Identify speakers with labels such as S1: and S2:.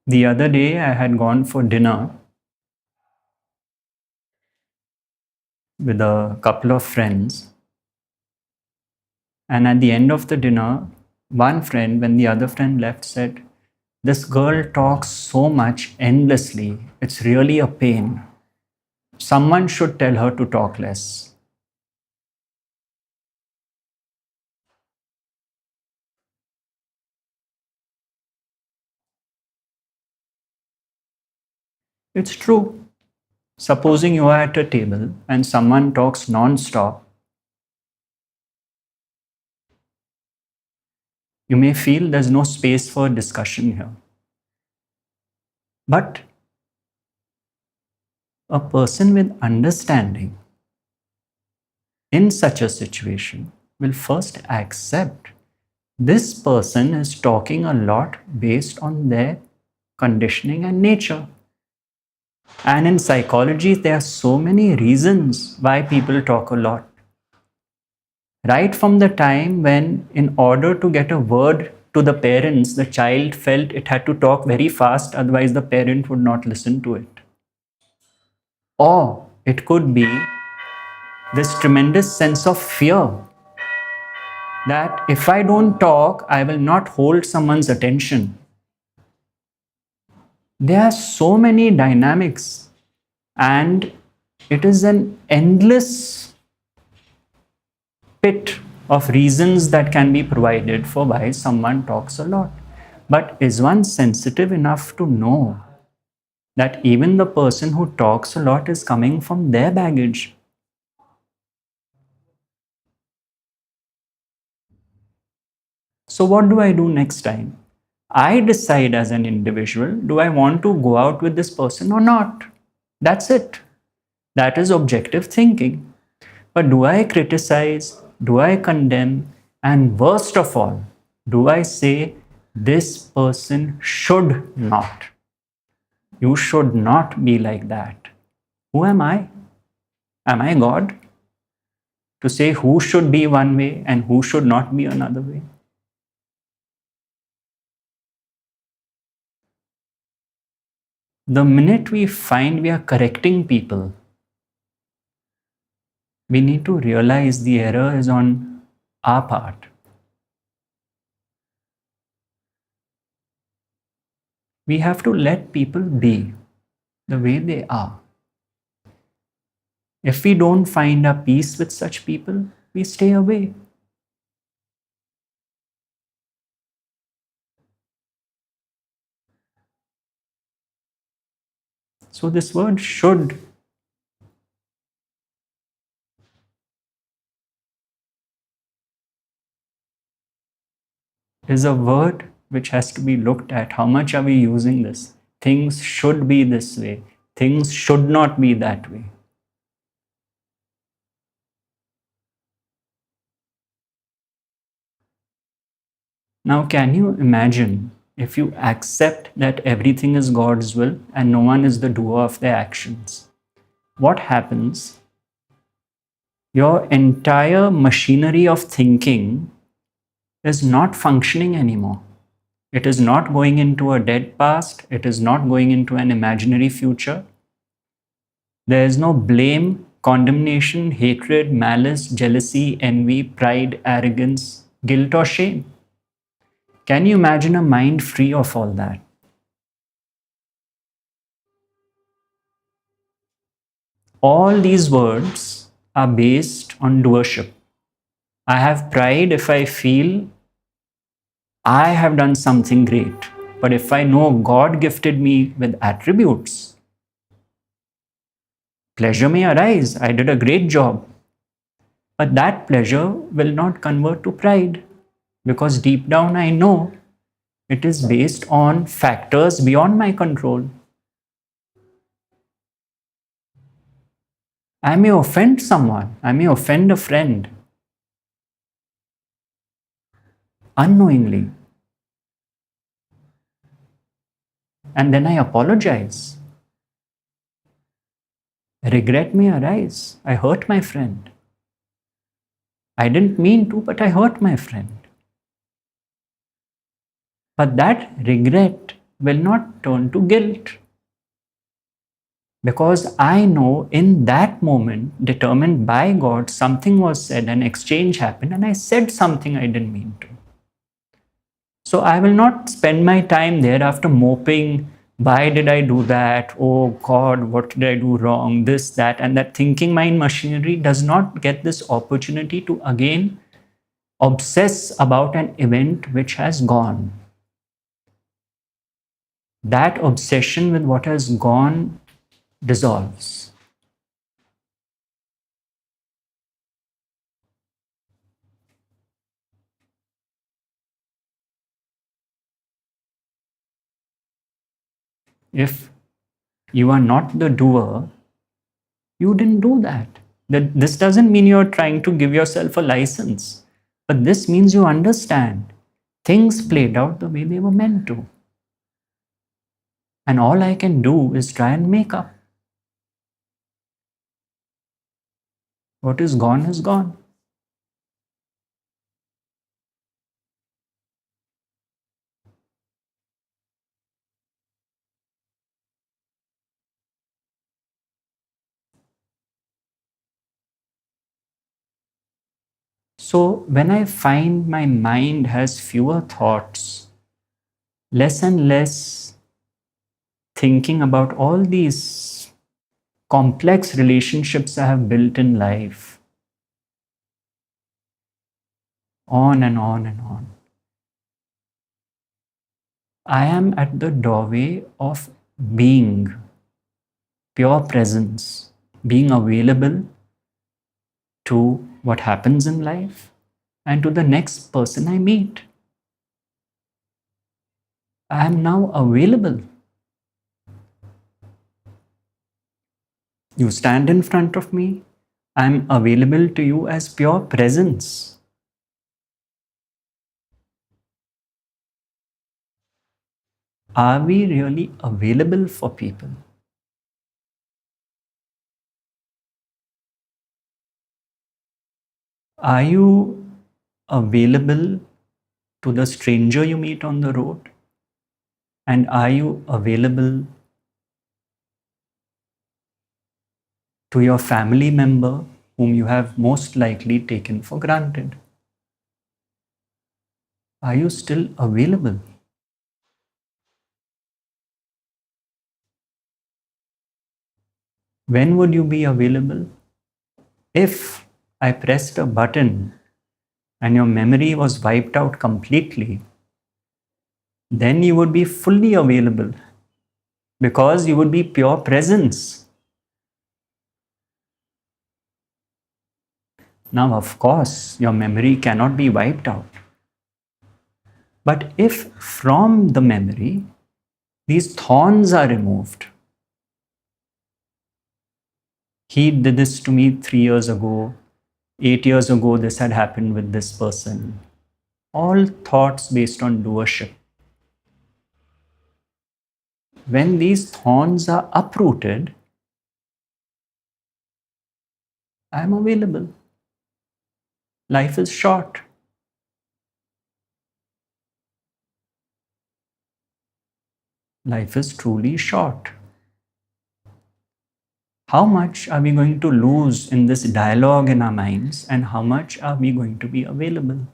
S1: The other day, I had gone for dinner with a couple of friends. And at the end of the dinner, one friend, when the other friend left, said, "This girl talks so much endlessly. It's really a pain. Someone should tell her to talk less." It's true. Supposing you are at a table and someone talks non-stop, you may feel there's no space for discussion here. But a person with understanding in such a situation will first accept this person is talking a lot based on their conditioning and nature. And in psychology, there are so many reasons why people talk a lot. Right from the time when, in order to get a word to the parents, the child felt it had to talk very fast, otherwise, the parent would not listen to it. Or it could be this tremendous sense of fear that if I don't talk, I will not hold someone's attention. There are so many dynamics, and it is an endless pit of reasons that can be provided for why someone talks a lot. But is one sensitive enough to know that even the person who talks a lot is coming from their baggage? So, what do I do next time? I decide as an individual, do I want to go out with this person or not? That's it. That is objective thinking. But do I criticize? Do I condemn? And worst of all, do I say this person should not? You should not be like that. Who am I? Am I God? To say who should be one way and who should not be another way? The minute we find we are correcting people, we need to realize the error is on our part. We have to let people be the way they are. If we don't find a peace with such people, we stay away. So, this word should is a word which has to be looked at. How much are we using this? Things should be this way, things should not be that way. Now, can you imagine if you accept that everything is God's will and no one is the doer of their actions? What happens? Your entire machinery of thinking is not functioning anymore. It is not going into a dead past. It is not going into an imaginary future. There is no blame, condemnation, hatred, malice, jealousy, envy, pride, arrogance, guilt, or shame. Can you imagine a mind free of all that? All these words are based on doership. I have pride if I feel I have done something great. But if I know God gifted me with attributes, pleasure may arise. I did a great job. But that pleasure will not convert to pride because deep down I know it is based on factors beyond my control. I may offend someone, I may offend a friend unknowingly. And then I apologize. Regret may arise. I hurt my friend. I didn't mean to, but I hurt my friend. But that regret will not turn to guilt. Because I know in that moment, determined by God, something was said, an exchange happened, and I said something I didn't mean to. So I will not spend my time thereafter moping, why did I do that? Oh God, what did I do wrong? This, that, and that thinking mind machinery does not get this opportunity to again obsess about an event which has gone. That obsession with what has gone dissolves. If you are not the doer, you didn't do that. This doesn't mean you're trying to give yourself a license, but this means you understand things played out the way they were meant to. And all I can do is try and make up. What is gone is gone. So when I find my mind has fewer thoughts, less and less thinking about all these complex relationships I have built in life, on and on and on, I am at the doorway of being, pure presence, being available to what happens in life and to the next person I meet. I am now available. You stand in front of me, I am available to you as pure presence. Are we really available for people? Are you available to the stranger you meet on the road? And are you available to your family member whom you have most likely taken for granted? Are you still available? When would you be available? If I pressed a button and your memory was wiped out completely, then you would be fully available because you would be pure presence. Now, of course, your memory cannot be wiped out. But if from the memory these thorns are removed, he did this to me 3 years ago, 8 years ago, this had happened with this person. All thoughts based on doership. When these thorns are uprooted, I am available. Life is short. Life is truly short. How much are we going to lose in this dialogue in our minds, and how much are we going to be available?